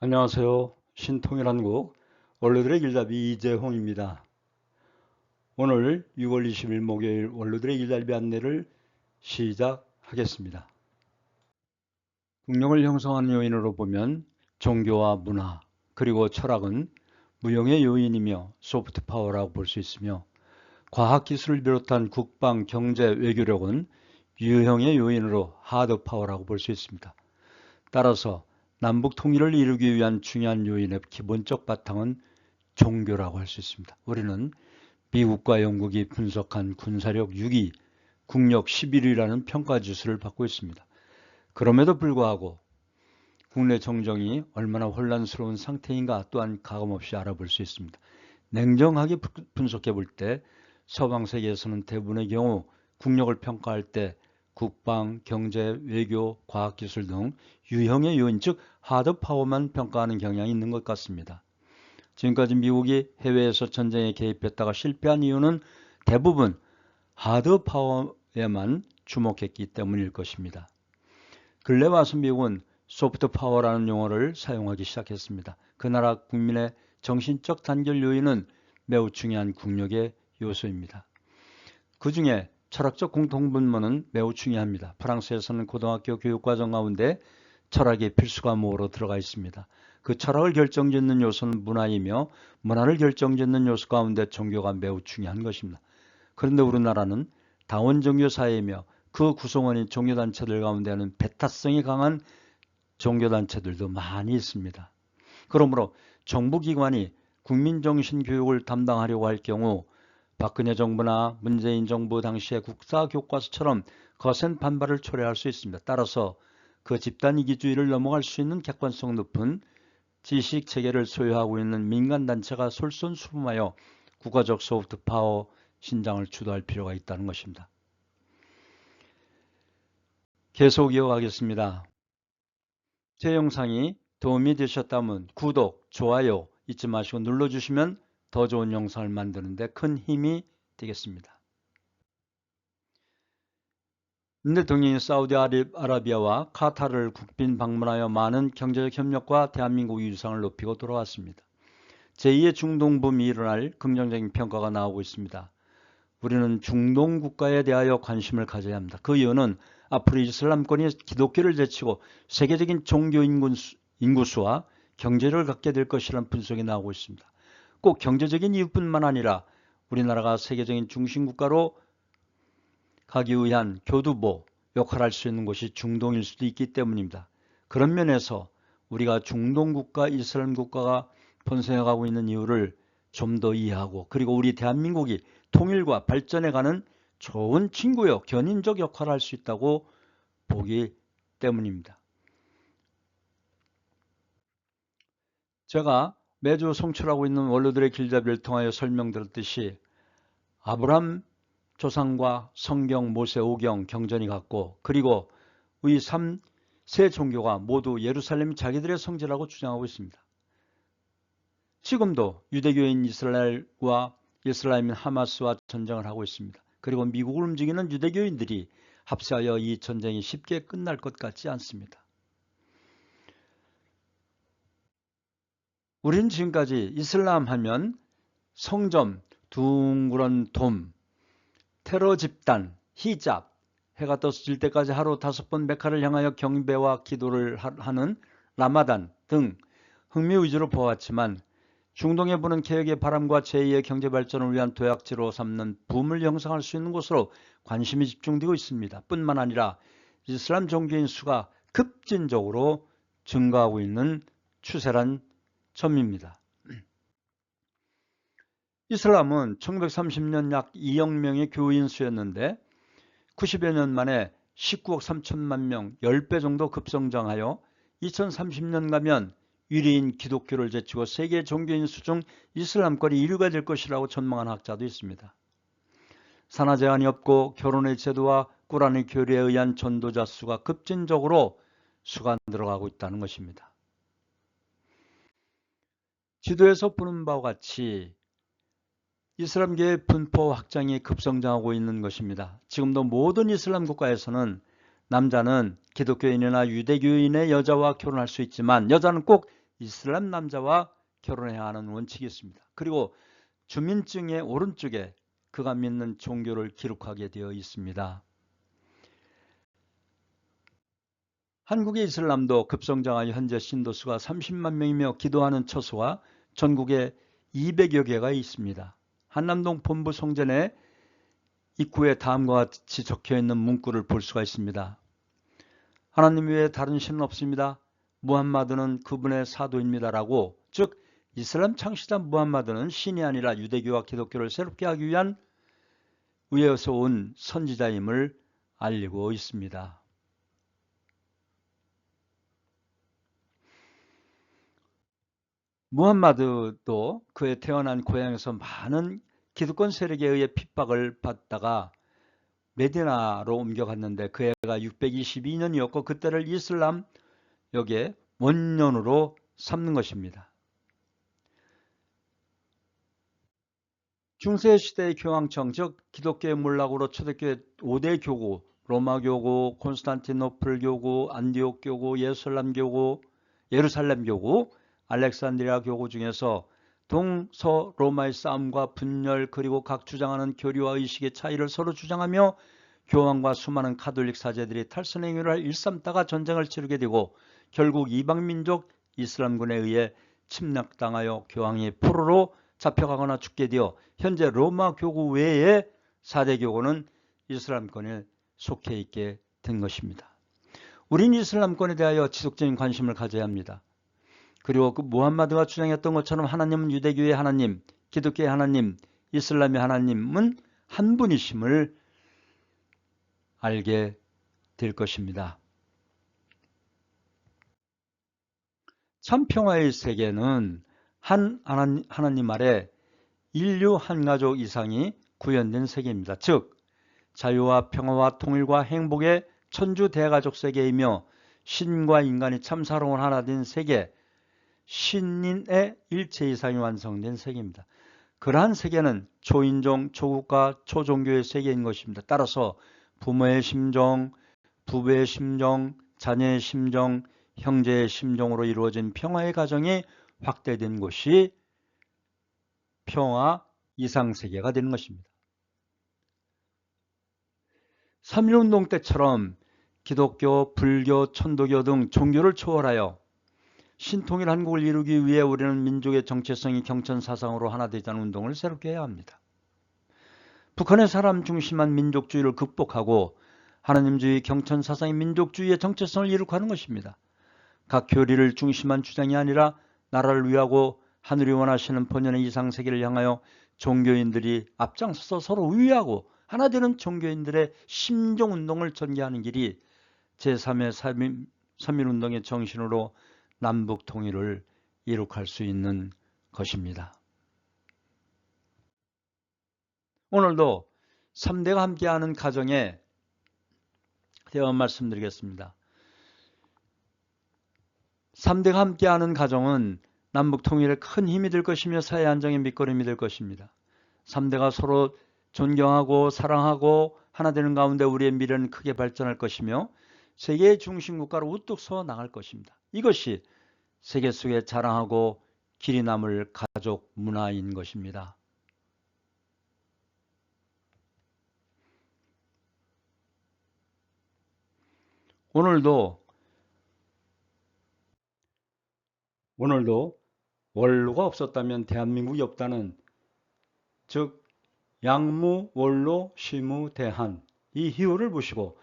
안녕하세요. 신통일한국 원로들의 길잡이 이재홍입니다. 오늘 6월 20일 목요일 원로들의 길잡이 안내를 시작하겠습니다. 국력을 형성하는 요인으로 보면 종교와 문화 그리고 철학은 무용의 요인이며 소프트 파워라고 볼 수 있으며 과학기술을 비롯한 국방, 경제, 외교력은 유형의 요인으로 하드 파워라고 볼 수 있습니다. 따라서 남북 통일을 이루기 위한 중요한 요인의 기본적 바탕은 종교라고 할 수 있습니다. 우리는 미국과 영국이 분석한 군사력 6위, 국력 11위라는 평가 지수를 받고 있습니다. 그럼에도 불구하고 국내 정정이 얼마나 혼란스러운 상태인가 또한 가감없이 알아볼 수 있습니다. 냉정하게 분석해 볼 때 서방 세계에서는 대부분의 경우 국력을 평가할 때 국방, 경제, 외교, 과학기술 등 유형의 요인, 즉 하드 파워만 평가하는 경향이 있는 것 같습니다. 지금까지 미국이 해외에서 전쟁에 개입했다가 실패한 이유는 대부분 하드 파워에만 주목했기 때문일 것입니다. 근래 와서 미국은 소프트 파워라는 용어를 사용하기 시작했습니다. 그 나라 국민의 정신적 단결 요인은 매우 중요한 국력의 요소입니다. 그 중에 철학적 공통분모는 매우 중요합니다. 프랑스에서는 고등학교 교육과정 가운데 철학이 필수 과목으로 들어가 있습니다. 그 철학을 결정짓는 요소는 문화이며 문화를 결정짓는 요소 가운데 종교가 매우 중요한 것입니다. 그런데 우리나라는 다원종교 사회이며 그 구성원인 종교단체들 가운데는 배타성이 강한 종교단체들도 많이 있습니다. 그러므로 정부기관이 국민정신교육을 담당하려고 할 경우 박근혜 정부나 문재인 정부 당시의 국사교과서처럼 거센 반발을 초래할 수 있습니다. 따라서 그 집단이기주의를 넘어갈 수 있는 객관성 높은 지식체계를 소유하고 있는 민간단체가 솔선수범하여 국가적 소프트 파워 신장을 주도할 필요가 있다는 것입니다. 계속 이어가겠습니다. 제 영상이 도움이 되셨다면 구독, 좋아요 잊지 마시고 눌러주시면 더 좋은 영상을 만드는 데 큰 힘이 되겠습니다. 문 대통령이 사우디아라비아와 카타르를 국빈 방문하여 많은 경제적 협력과 대한민국의 위상을 높이고 돌아왔습니다. 제2의 중동붐이 일어날 긍정적인 평가가 나오고 있습니다. 우리는 중동 국가에 대하여 관심을 가져야 합니다. 그 이유는 앞으로 이슬람권이 기독교를 제치고 세계적인 종교 인구수와 경제를 갖게 될 것이라는 분석이 나오고 있습니다. 꼭 경제적인 이유뿐만 아니라 우리나라가 세계적인 중심국가로 가기 위한 교두보 역할을 할 수 있는 곳이 중동일 수도 있기 때문입니다. 그런 면에서 우리가 중동 국가, 이슬람 국가가 번성해가고 있는 이유를 좀 더 이해하고 그리고 우리 대한민국이 통일과 발전해가는 좋은 친구요, 견인적 역할을 할 수 있다고 보기 때문입니다. 제가 매주 송출하고 있는 원로들의 길잡이를 통하여 설명드렸듯이 아브람 조상과 성경, 모세, 오경, 경전이 같고 그리고 이 3세 종교가 모두 예루살렘이 자기들의 성지라고 주장하고 있습니다. 지금도 유대교인 이스라엘과 이슬람인 하마스와 전쟁을 하고 있습니다. 그리고 미국을 움직이는 유대교인들이 합세하여 이 전쟁이 쉽게 끝날 것 같지 않습니다. 우린 지금까지 이슬람 하면 성점, 둥그런 돔, 테러 집단, 히잡, 해가 떠질 때까지 하루 5번 메카를 향하여 경배와 기도를 하는 라마단 등 흥미 위주로 보았지만 중동에 부는 개혁의 바람과 제2의 경제발전을 위한 도약지로 삼는 붐을 형성할 수 있는 곳으로 관심이 집중되고 있습니다. 뿐만 아니라 이슬람 종교인 수가 급진적으로 증가하고 있는 추세란 점입니다. 이슬람은 1930년 약 2억 명의 교인 수였는데 90여 년 만에 19억 3천만 명, 10배 정도 급성장하여 2030년 가면 유리인 기독교를 제치고 세계 종교인 수 중 이슬람권이 1위가 될 것이라고 전망한 학자도 있습니다. 산하 제한이 없고 결혼의 제도와 꾸란의 교리에 의한 전도자 수가 급진적으로 수가 늘어가고 있다는 것입니다. 지도에서 보는 바와 같이 이슬람계의 분포 확장이 급성장하고 있는 것입니다. 지금도 모든 이슬람 국가에서는 남자는 기독교인이나 유대교인의 여자와 결혼할 수 있지만 여자는 꼭 이슬람 남자와 결혼해야 하는 원칙이 있습니다. 그리고 주민증의 오른쪽에 그가 믿는 종교를 기록하게 되어 있습니다. 한국의 이슬람도 급성장하여 현재 신도수가 30만 명이며 기도하는 처소가 전국에 200여 개가 있습니다. 한남동 본부 성전에 입구에 다음과 같이 적혀있는 문구를 볼 수가 있습니다. 하나님 외에 다른 신은 없습니다. 무함마드는 그분의 사도입니다. 라고, 즉 이슬람 창시자 무함마드는 신이 아니라 유대교와 기독교를 새롭게 하기 위한 위에서 온 선지자임을 알리고 있습니다. 무함마드도 그의 태어난 고향에서 많은 기득권 세력에 의해 핍박을 받다가 메디나로 옮겨갔는데 그 해가 622년이었고 그때를 이슬람 역의 원년으로 삼는 것입니다. 중세시대의 교황청, 즉 기독교의 몰락으로 초대교회 5대 교구, 로마 교구, 콘스탄티노플 교구, 안디옥 교구, 예루살렘 교구, 알렉산드리아 교구 중에서 동서 로마의 싸움과 분열 그리고 각 주장하는 교리와 의식의 차이를 서로 주장하며 교황과 수많은 가톨릭 사제들이 탈선행위를 일삼다가 전쟁을 치르게 되고 결국 이방민족 이슬람군에 의해 침략당하여 교황이 포로로 잡혀가거나 죽게 되어 현재 로마 교구 외에 4대 교구는 이슬람권에 속해 있게 된 것입니다. 우린 이슬람권에 대하여 지속적인 관심을 가져야 합니다. 그리고 그 무함마드가 주장했던 것처럼 하나님은 유대교의 하나님, 기독교의 하나님, 이슬람의 하나님은 한 분이심을 알게 될 것입니다. 참 평화의 세계는 한 하나님 아래 인류 한 가족 이상이 구현된 세계입니다. 즉 자유와 평화와 통일과 행복의 천주 대가족 세계이며 신과 인간이 참사로운 하나 된 세계, 신인의 일체 이상이 완성된 세계입니다. 그러한 세계는 초인종, 초국가, 초종교의 세계인 것입니다. 따라서 부모의 심정, 부부의 심정, 자녀의 심정, 형제의 심정으로 이루어진 평화의 가정이 확대된 곳이 평화 이상세계가 되는 것입니다. 3.1운동 때처럼 기독교, 불교, 천도교 등 종교를 초월하여 신통일 한국을 이루기 위해 우리는 민족의 정체성이 경천사상으로 하나 되자는 운동을 새롭게 해야 합니다. 북한의 사람 중심한 민족주의를 극복하고 하나님주의 경천사상의 민족주의의 정체성을 이룩하는 것입니다. 각 교리를 중심한 주장이 아니라 나라를 위하고 하늘이 원하시는 본연의 이상세계를 향하여 종교인들이 앞장서서 서로 위하고 하나 되는 종교인들의 심정운동을 전개하는 길이 제3의 3.1운동의 정신으로 남북 통일을 이룩할 수 있는 것입니다. 오늘도 3대가 함께하는 가정에 대한 말씀드리겠습니다. 3대가 함께하는 가정은 남북 통일에 큰 힘이 될 것이며 사회 안정의 밑거름이 될 것입니다. 3대가 서로 존경하고 사랑하고 하나 되는 가운데 우리의 미래는 크게 발전할 것이며 세계의 중심 국가로 우뚝 서 나갈 것입니다. 이것이 세계 속에 자랑하고 길이 남을 가족 문화인 것입니다. 오늘도 원로가 없었다면 대한민국이 없다는, 즉 양무, 원로, 시무, 대한, 이 희호를 보시고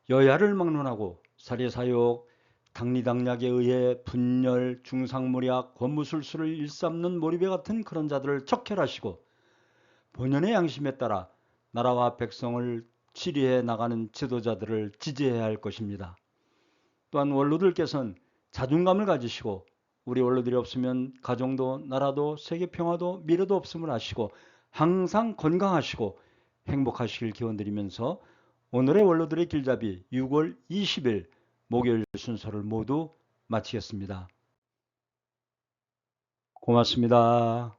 여야를 막론하고 사리사욕, 당리당략에 의해 분열, 중상모략, 권무술수를 일삼는 몰입에 같은 그런 자들을 척결하시고 본연의 양심에 따라 나라와 백성을 치리해 나가는 지도자들을 지지해야 할 것입니다. 또한 원로들께서는 자존감을 가지시고 우리 원로들이 없으면 가정도 나라도 세계 평화도 미래도 없음을 아시고 항상 건강하시고 행복하시길 기원드리면서 오늘의 원로들의 길잡이 6월 20일 목요일 순서를 모두 마치겠습니다. 고맙습니다.